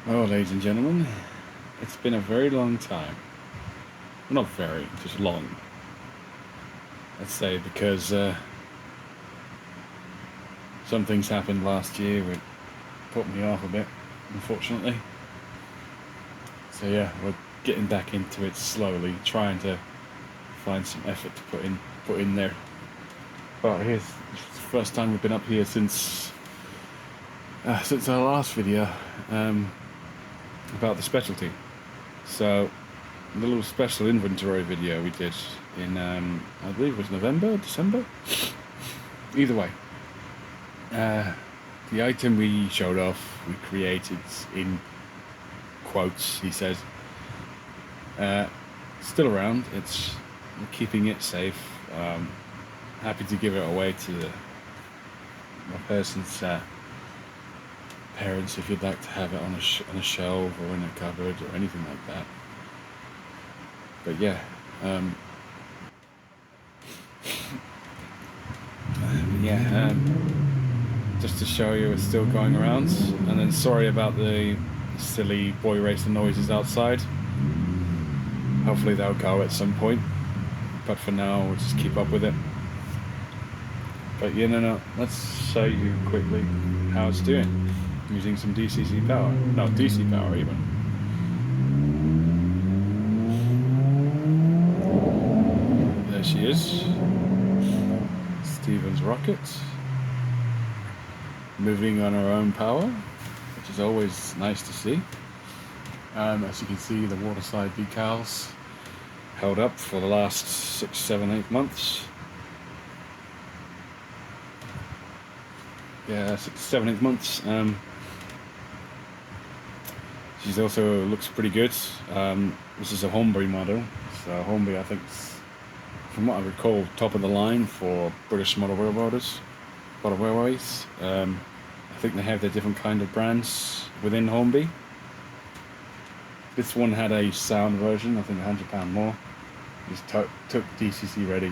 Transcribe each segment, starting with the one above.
Well, ladies and gentlemen, it's been a very long time. Well, not very, just long. Let's say because some things happened last year which put me off a bit, unfortunately. So yeah, we're getting back into it slowly, trying to find some effort to put in there. But here's the first time we've been up here since our last video about the specialty. So a little special inventory video we did in I believe it was November, December. Either way, the item we showed off, we created in quotes. He says, still around. We're keeping it safe. Happy to give it away to my person's parents if you'd like to have it on a shelf or in a cupboard or anything like that. But yeah, just to show you it's still going around. And then sorry about the silly boy racer noises outside. Hopefully they'll go at some point, but for now we'll just keep up with it. But yeah, no, let's show you quickly how it's doing using some DCC power. No, DC power even. There she is, Stephen's rocket, moving on her own power, which is always nice to see. As you can see, the waterside decals held up for the last 6, 7, 8 months. Yeah, 6, 7, 8 months. She's also looks pretty good. This is a Humour model. So Humour, I think, from what I recall, top of the line for British motor railways. I think they have their different kind of brands within Humour. This one had a sound version, I think £100 more. Just took DCC ready.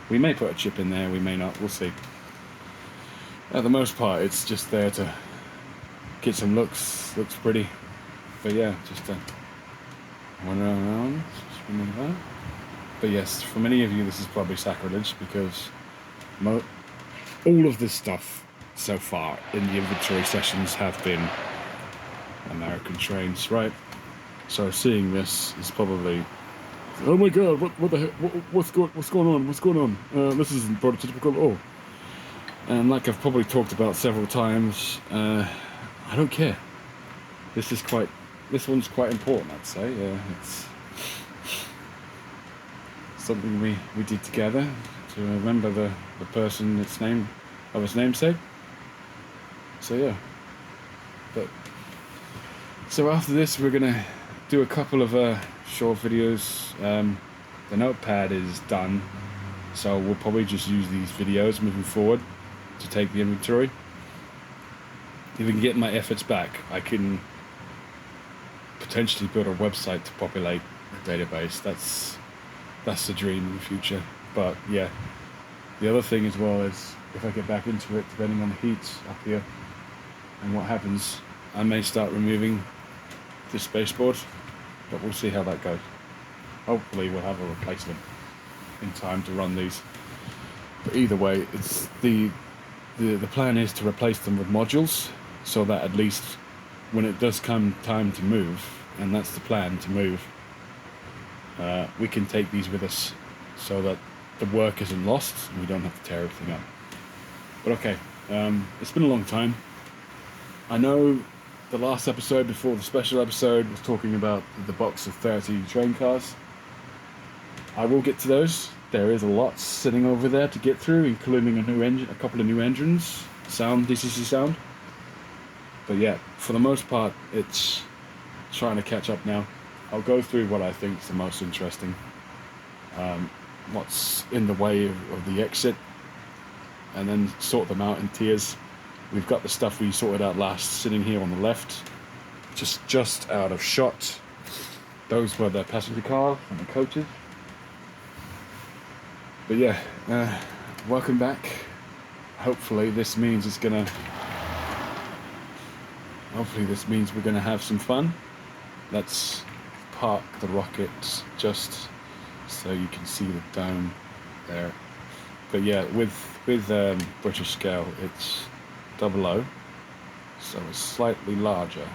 We may put a chip in there, we may not, we'll see. At the most part, it's just there to get some looks pretty. But yeah, just one around, spinning that. But yes, for many of you this is probably sacrilege because all of this stuff so far in the inventory sessions have been American trains, right? So seeing this is probably, oh my god, what the heck, what's going on? This isn't prototypical at all. And like I've probably talked about several times, I don't care. This one's quite important, I'd say. It's something we did together to remember the person its namesake. So yeah. So after this we're gonna do a couple of short videos. The notepad is done, so we'll probably just use these videos moving forward to take the inventory. If we can get my efforts back, I can potentially build a website to populate the database. That's the dream in the future. But yeah, the other thing as well is if I get back into it, depending on the heat up here and what happens, I may start removing this baseboard, but we'll see how that goes. Hopefully we'll have a replacement in time to run these. But either way, it's the plan is to replace them with modules, so that at least when it does come time to move, and that's the plan, to move, we can take these with us so that the work isn't lost and we don't have to tear everything up. But okay, it's been a long time. I know the last episode before the special episode was talking about the box of 30 train cars. I will get to those. There is a lot sitting over there to get through, including a couple of new engines, DCC sound. But yeah, for the most part, it's trying to catch up now. I'll go through what I think is the most interesting, what's in the way of the exit, and then sort them out in tiers. We've got the stuff we sorted out last sitting here on the left, just out of shot. Those were the passenger cars and the coaches. But yeah, welcome back. Hopefully this means it's gonna hopefully this means we're going to have some fun. Let's park the rockets just so you can see the dome there. But yeah, with British scale, it's 00, so it's slightly larger,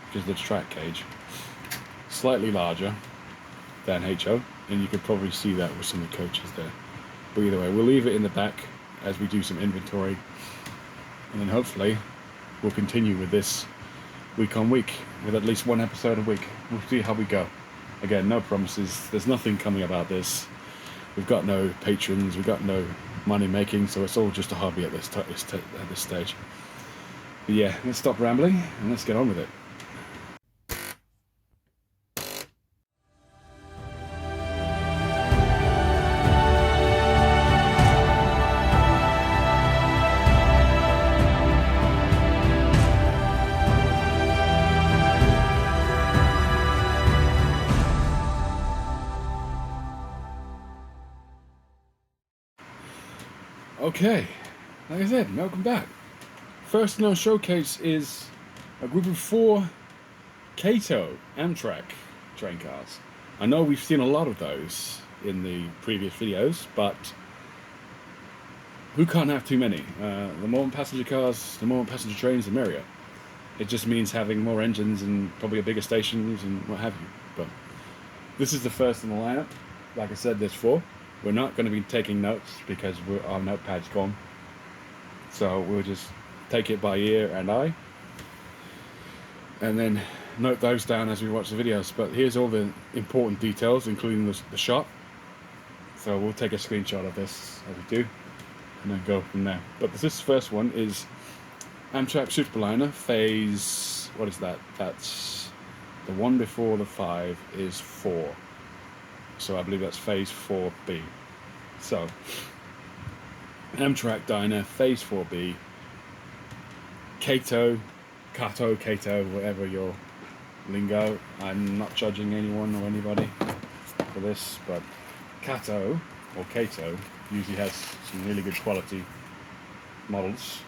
which is the track gauge, slightly larger than HO, and you could probably see that with some of the coaches there. But either way, we'll leave it in the back as we do some inventory, and then hopefully we'll continue with this week on week with at least one episode a week. We'll see how we go. Again, no promises. There's nothing coming about this. We've got no patrons. We've got no money making, so it's all just a hobby at this stage. But yeah, let's stop rambling and let's get on with it. Okay, like I said, welcome back. First in our showcase is a group of 4 Kato Amtrak train cars. I know we've seen a lot of those in the previous videos, but who can't have too many? The more passenger cars, the more passenger trains, the merrier. It just means having more engines and probably a bigger stations and what have you. But this is the first in the lineup. Like I said, there's 4. We're not going to be taking notes because our notepad's gone. So we'll just take it by ear and eye, and then note those down as we watch the videos. But here's all the important details, including the shot. So we'll take a screenshot of this as we do, and then go from there. But this first one is Amtrak Superliner phase. What is that? That's the one before the 5 is 4. So I believe that's phase 4B. So Amtrak Diner phase 4B. Kato, whatever your lingo. I'm not judging anyone or anybody for this, but Kato usually has some really good quality models.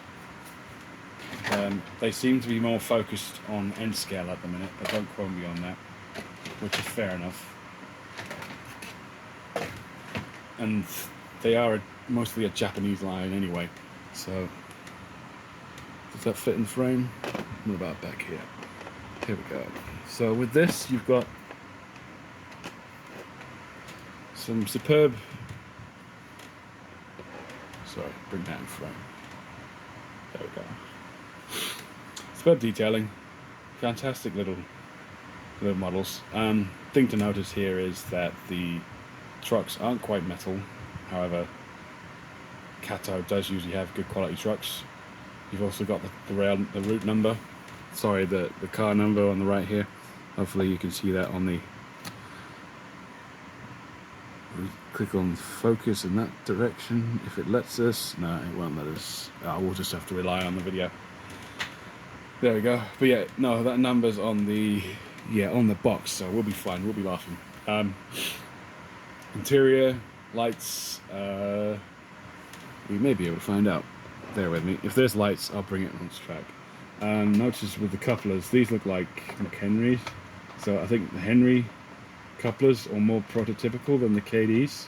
They seem to be more focused on N scale at the minute, but don't quote me on that, which is fair enough. And they are mostly a Japanese line anyway, so does that fit in frame? What about back here? Here we go. So with this, you've got some superb, sorry, bring that in frame. There we go. Superb detailing, fantastic little models. Thing to notice here is that the trucks aren't quite metal. However, Kato does usually have good quality trucks. You've also got the route number. Sorry, the car number on the right here. Hopefully you can see that on the. We click on focus in that direction if it lets us. No, it won't let us. We'll just have to rely on the video. There we go. But yeah, no, that number's on the box, so we'll be fine. We'll be laughing. Interior lights. We may be able to find out. Bear with me. If there's lights, I'll bring it on track. Notice with the couplers, these look like McHenrys. So I think the Henry couplers are more prototypical than the KDs.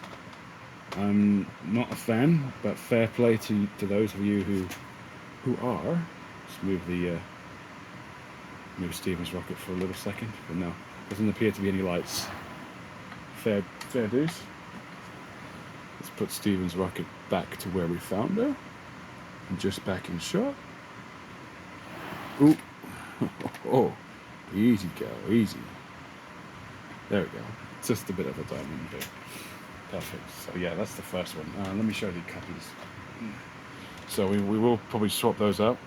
I'm not a fan, but fair play to those of you who are. Let's move Stephen's rocket for a little second, but no, doesn't appear to be any lights. Fair dues. Let's put Stephen's rocket back to where we found her. And just back in shot. Ooh. Oh, easy girl, easy. There we go. Just a bit of a diamond here. Perfect. So yeah, that's the first one. Let me show you the couplers. So we will probably swap those out.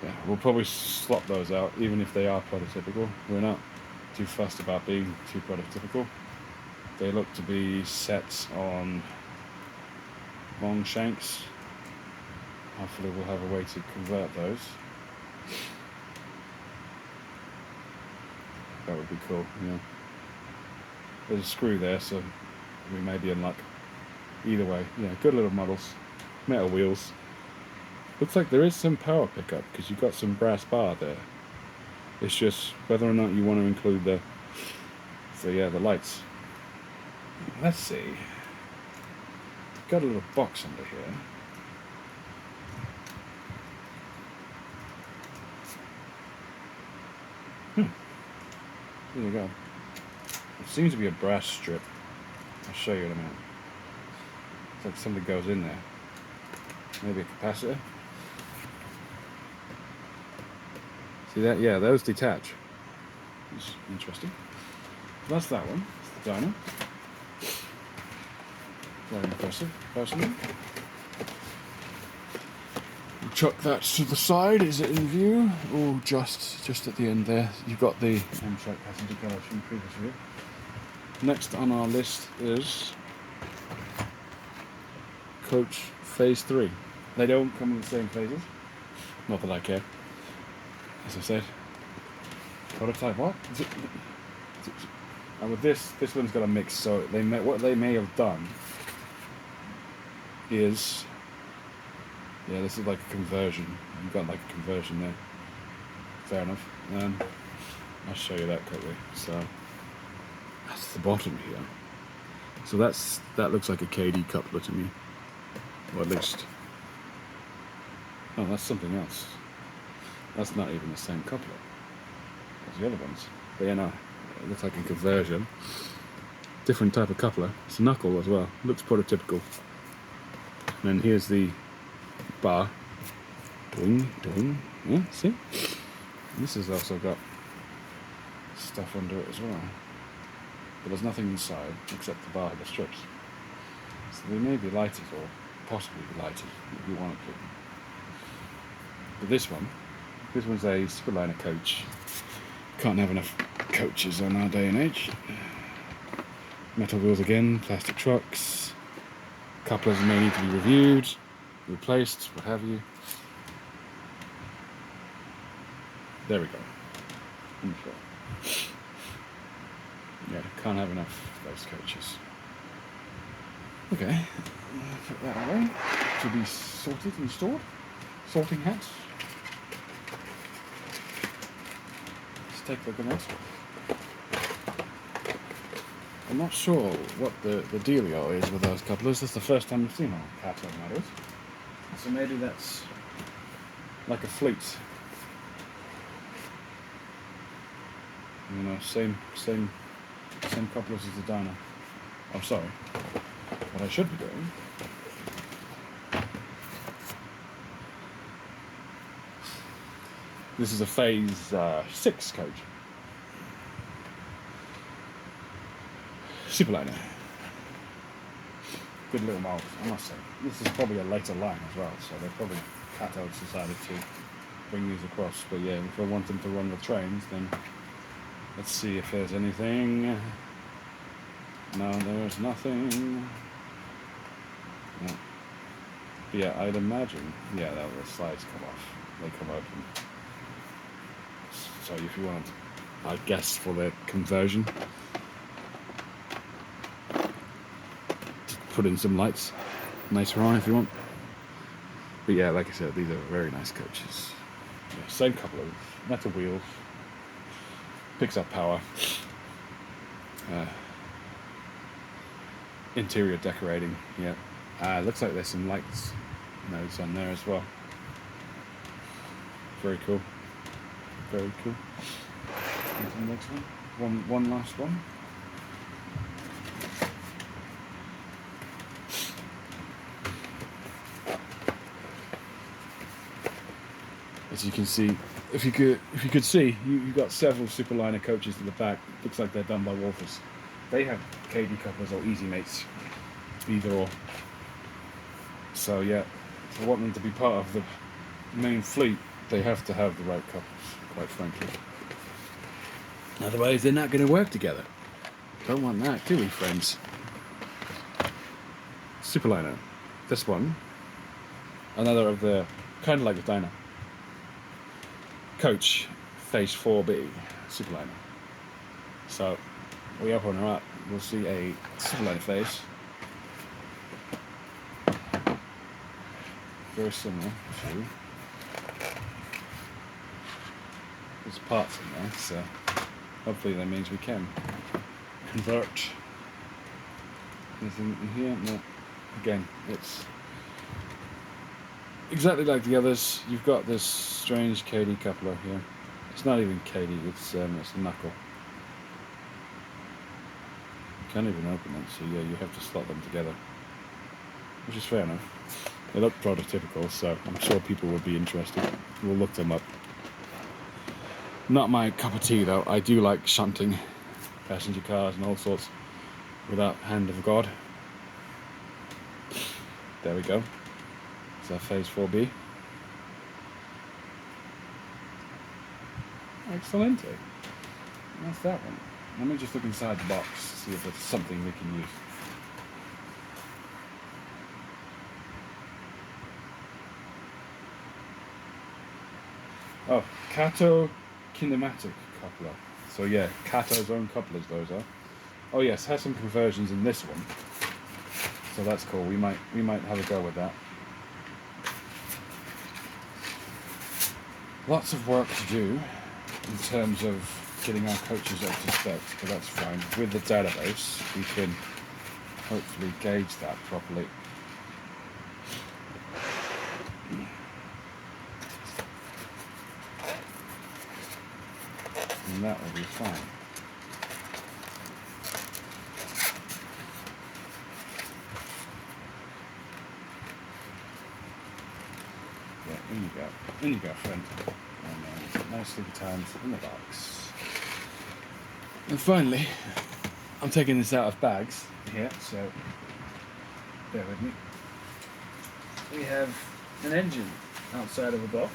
Yeah, we'll probably swap those out, even if they are prototypical. We're not too fussed about being too prototypical. They look to be sets on long shanks. Hopefully we'll have a way to convert those. That would be cool, yeah. There's a screw there, so we may be in luck. Either way, yeah, good little models. Metal wheels. Looks like there is some power pickup because you've got some brass bar there. It's just whether or not you want to include the lights. Let's see. Got a little box under here. There you go. It seems to be a brass strip. I'll show you in a minute. It's like something goes in there. Maybe a capacitor. See that? Yeah, those detach. It's interesting. That's that one. It's the dyno. Very impressive, personally. Chuck that to the side. Is it in view? Oh, just at the end there. You've got the Amtrak passenger cars from the previous view. Next on our list is coach phase 3. They don't come in the same phases. Not that I care. As I said, prototype what? And with this one's got a mix. So what they may have done is, yeah, this is like a conversion. You've got like a conversion there. Fair enough. I'll show you that quickly. So that's the bottom here. So that looks like a KD coupler to me, or at least. Oh, that's something else. That's not even the same coupler as the other ones. But yeah, no, it looks like a conversion. Different type of coupler. It's a knuckle as well. Looks prototypical. And then here's the bar. Doing. Yeah, see? And this has also got stuff under it as well. But there's nothing inside except the bar, the strips. So they may be lighted or possibly be lighted if you want it to. But this one's a Superliner coach. Can't have enough coaches on our day and age. Metal wheels again, plastic trucks. Couplers may need to be reviewed, replaced, what have you. There we go. Yeah, can't have enough of those coaches. Okay, put that away to be sorted and stored. Sorting hats. Let's take a look at that. I'm not sure what the dealio is with those couplers. That's the first time I've seen on catalogued models. So maybe that's like a fleet. You know, same couplers as the dyno. Oh, sorry. What I should be doing. This is a phase 6 coach. Superliner. Good little models, I must say. This is probably a later line as well, so they probably catalogued decided to bring these across. But yeah, if I want them to run with trains, then let's see if there's anything. No, there's nothing. No. But yeah, I'd imagine, yeah, the slides come off. They come open. So if you want, I guess, for the conversion, put in some lights later on if you want. But yeah, like I said, these are very nice coaches. Yeah, same couple of metal wheels, picks up power, interior decorating. Yeah, looks like there's some lights nodes on there as well. Very cool. Very cool. On to the next one. One last one. As you can see, if you could see, you've got several Superliner coaches in the back. Looks like they're done by Wolfers. They have KD couplers or Easy Mates, either or. So yeah, if I want them to be part of the main fleet, they have to have the right couplers, quite frankly. Otherwise, they're not going to work together. Don't want that, do we, friends? Superliner. This one, another of the, kind of like the dyno. Coach, phase 4B, Superliner. So, we open her up, we'll see a Superliner phase. very similar to. There's parts in there, so hopefully that means we can convert. Anything in here? No. Again, it's exactly like the others. You've got this strange KD coupler here. It's not even KD, it's a knuckle. Can't even open it, so yeah, you have to slot them together, which is fair enough. They look prototypical, so I'm sure people will be interested. We'll look them up. Not my cup of tea though. I do like shunting passenger cars and all sorts without hand of God. There we go. It's our phase 4B. Excellent. That's that one. Let me just look inside the box to see if it's something we can use. Oh, Kato kinematic coupler. So yeah, Kato's own couplers those are. Oh yes, has some conversions in this one. So that's cool. We might have a go with that. Lots of work to do in terms of getting our coaches up to specs, but that's fine. With the database, we can hopefully gauge that properly. And that will be fine. Yeah, in you go. In you go, friend. And nicely timed in the box. And finally, I'm taking this out of bags here, so bear with me. We have an engine outside of a box.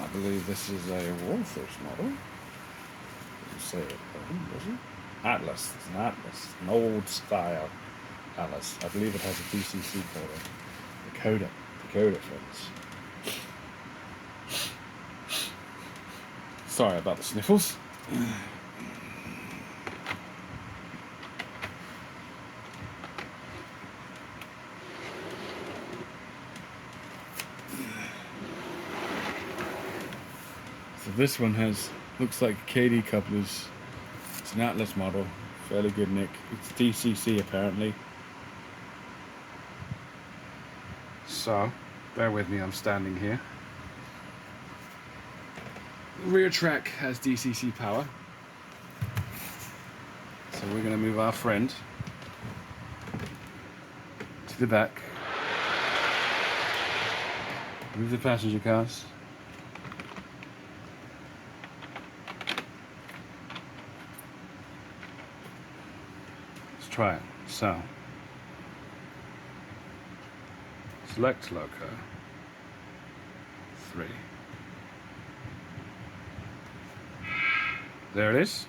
I believe this is a Wolfish model. Didn't say it, does it? Atlas. It's an Atlas. An old style Atlas. I believe it has a DCC coder. Dakota friends. Sorry about the sniffles. So this one looks like KD couplers. It's an Atlas model, fairly good nick. It's DCC apparently. So, bear with me, I'm standing here. The rear track has DCC power. So we're going to move our friend to the back. Move the passenger cars. Let's try it. So, select Loco 3. There it is.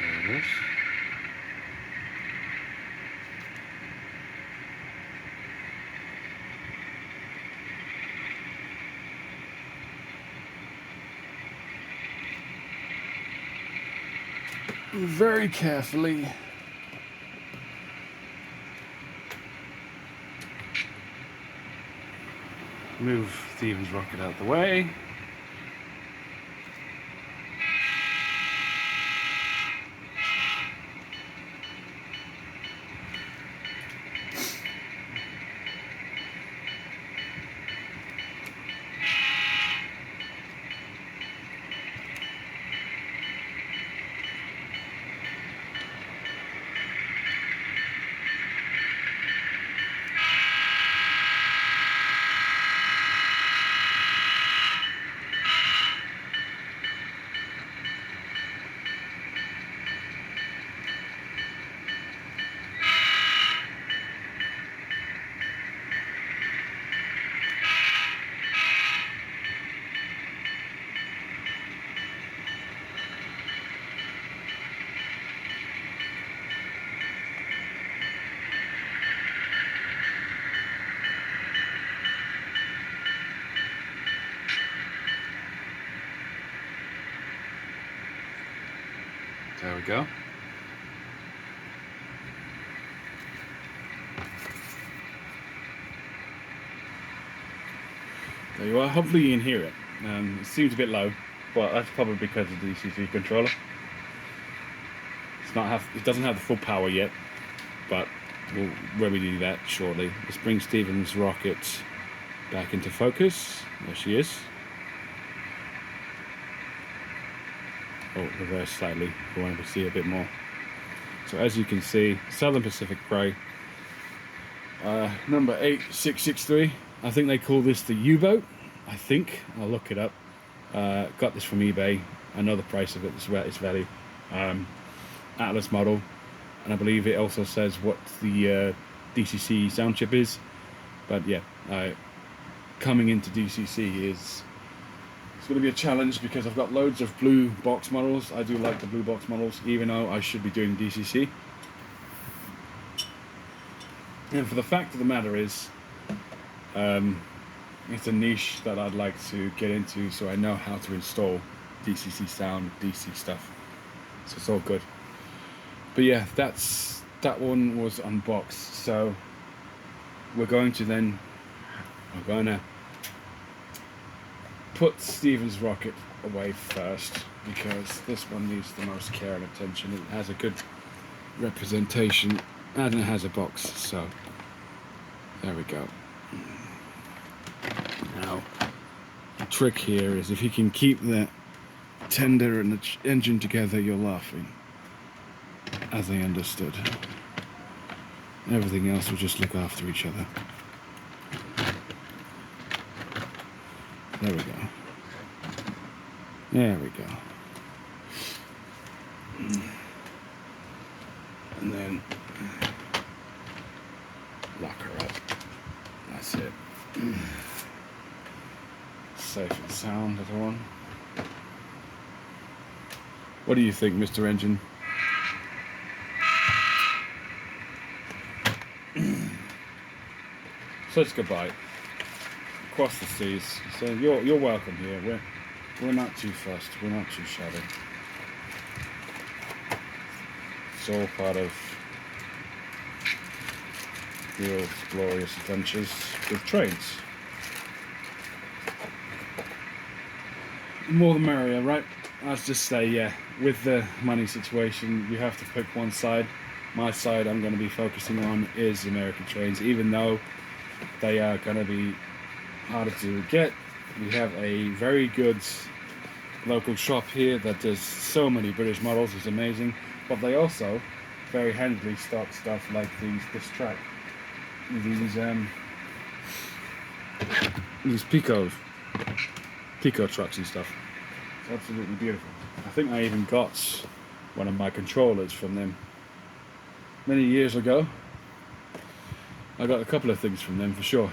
There it is. Very carefully move Steven's rocket out the way. There we go. There you are. Hopefully you can hear it. It seems a bit low, but that's probably because of the DCC controller. It doesn't have the full power yet, but we'll remedy that shortly. Let's bring Stephen's rocket back into focus. There she is. Oh, reverse slightly. We want to see a bit more. So as you can see, Southern Pacific Grey, number 8663. I think they call this the U-boat. I think I'll look it up. Got this from eBay. I know the price of it. Its value. Atlas model, and I believe it also says what the DCC sound chip is. But yeah, coming into DCC it's going to be a challenge because I've got loads of blue box models. I do like the blue box models, even though I should be doing DCC. And for the fact of the matter is, it's a niche that I'd like to get into, so I know how to install DCC sound, DC stuff. So it's all good. But yeah, that one was unboxed. So we're going to put Stephen's rocket away first, because this one needs the most care and attention. It has a good representation and it has a box, so there we go. Now the trick here is if you can keep the tender and the engine together, you're laughing, as I understood. Everything else will just look after each other. There we go. There we go. And then lock her up. That's it. Safe and sound, everyone. What do you think, Mr. Engine? So it's goodbye. Across the seas. So you're welcome here. We're not too fussed. We're not too shabby. It's all part of the glorious adventures with trains. The more the merrier, right? I'll just say, yeah, with the money situation, you have to pick one side. My side I'm going to be focusing on is American trains, even though they are going to be harder to get. We have a very good local shop here that does so many British models. It's amazing. But they also very handily stock stuff like this track, these Pico trucks and stuff. It's absolutely beautiful. I think I even got one of my controllers from them many years ago. I got a couple of things from them for sure.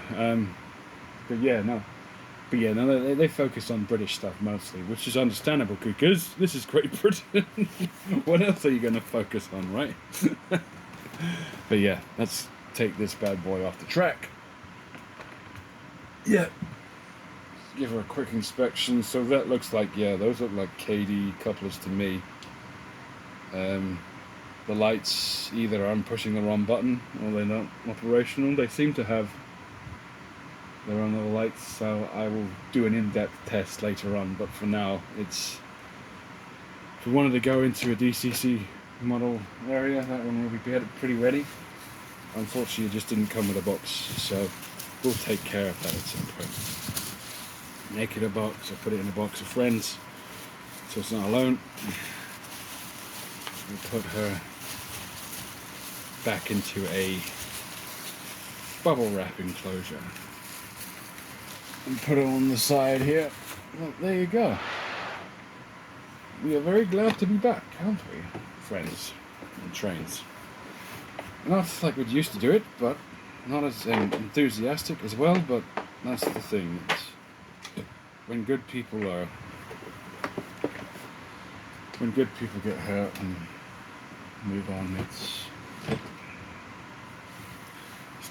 They focus on British stuff mostly, which is understandable because this is Great Britain. What else are you going to focus on, right? But yeah, let's take this bad boy off the track. Yeah. Give her a quick inspection. So that looks like, yeah, those look like KD couplers to me. The lights, either I'm pushing the wrong button or they're not operational. They seem to have their own little lights, so I will do an in-depth test later on. But for now, if we wanted to go into a DCC model area, that one will be pretty ready. Unfortunately, it just didn't come with a box, so we'll take care of that at some point. Make it a box, or put it in a box of friends, so it's not alone. We'll put her back into a bubble wrap enclosure and put it on the side here. Well, there you go. We are very glad to be back, aren't we, friends and trains? Not like we used to do it, but not as enthusiastic as well. But that's the thing. When good people get hurt and move on, it's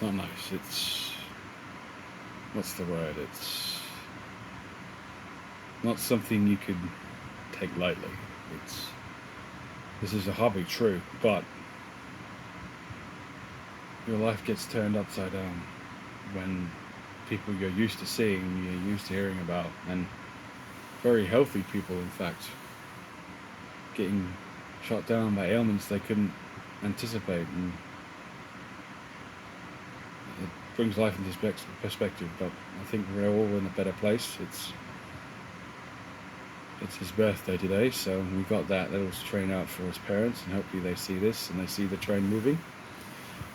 not nice. It's, what's the word? It's not something you could take lightly. This is a hobby, true, but your life gets turned upside down when people you're used to seeing, you're used to hearing about, and very healthy people, in fact, getting shot down by ailments they couldn't anticipate, and it brings life into perspective. But I think we're all in a better place. It's his birthday today, so we got that little train out for his parents, and hopefully they see this and they see the train moving.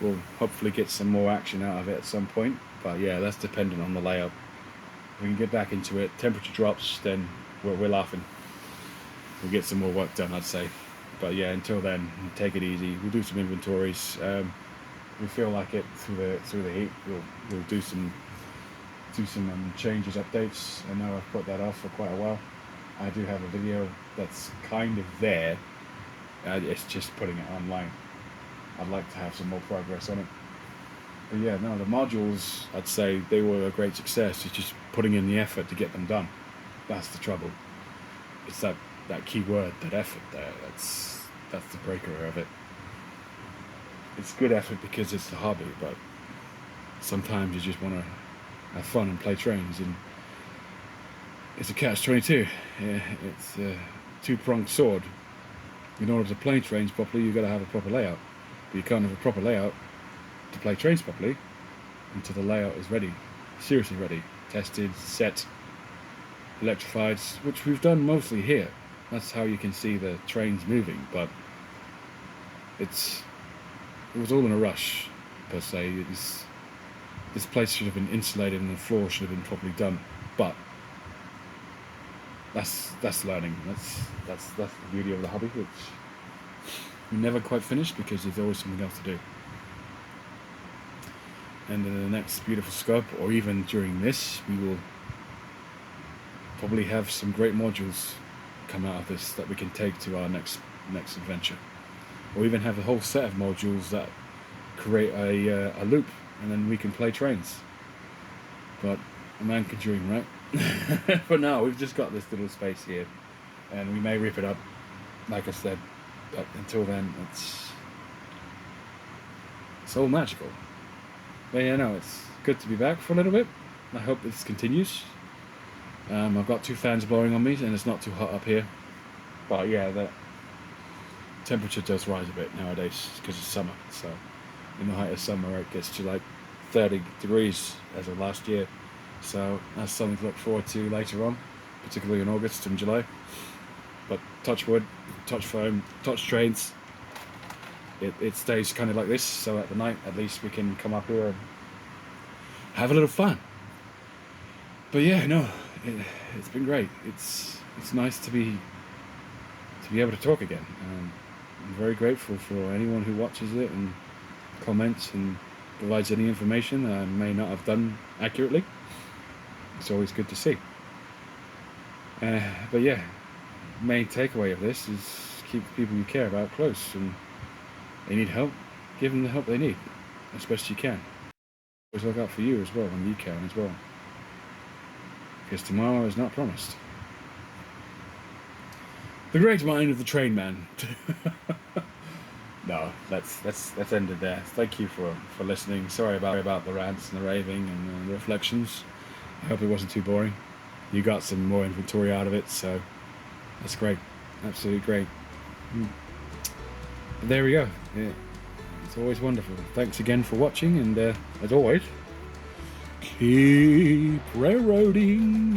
We'll hopefully get some more action out of it at some point, but yeah, that's dependent on the layout. If we can get back into it, temperature drops, then we're laughing. We'll get some more work done, I'd say. But yeah, until then, take it easy. We'll do some inventories. We feel like it through the heat. We'll do some changes, updates. I know I've put that off for quite a while. I do have a video that's kind of there. It's just putting it online. I'd like to have some more progress on it. But yeah, no, the modules, I'd say they were a great success. It's just putting in the effort to get them done. That's the trouble. It's that key word, that effort there. That's the breaker of it. It's good effort because it's a hobby, but sometimes you just want to have fun and play trains, and it's a catch-22. Yeah, it's a two-pronged sword. In order to play trains properly, you've got to have a proper layout. But you can't have a proper layout to play trains properly until the layout is ready, seriously ready, tested, set, electrified, which we've done mostly here. That's how you can see the trains moving, but it was all in a rush, per se. This place should have been insulated and the floor should have been properly done, but that's learning. That's the beauty of the hobby, which we never quite finish because there's always something else to do. And in the next beautiful scope, or even during this, we will probably have some great modules come out of this that we can take to our next adventure, or even have a whole set of modules that create a loop, and then we can play trains. But a man can dream, right? For now, we've just got this little space here, and we may rip it up, like I said. But until then, it's all magical. But yeah, no, it's good to be back for a little bit. I hope this continues. I've got two fans blowing on me, and it's not too hot up here. But yeah, the temperature does rise a bit nowadays because it's summer. So in the height of summer, it gets to like 30 degrees as of last year. So that's something to look forward to later on, particularly in August and July. But touch wood, touch foam, touch trains, it stays kind of like this. So at the night, at least we can come up here and have a little fun. But yeah, no, it's been great. It's nice to be able to talk again. I'm very grateful for anyone who watches it and comments and provides any information that I may not have done accurately. It's always good to see. But yeah, main takeaway of this is keep the people you care about close, and they need help, give them the help they need as best you can. Always look out for you as well when you can as well, because tomorrow is not promised. The great mind of the train man. No, let's end it there. Thank you for listening. Sorry about the rants and the raving and the reflections. I hope it wasn't too boring. You got some more inventory out of it, so that's great. Absolutely great. But there we go. Yeah. It's always wonderful. Thanks again for watching, and as always, keep railroading.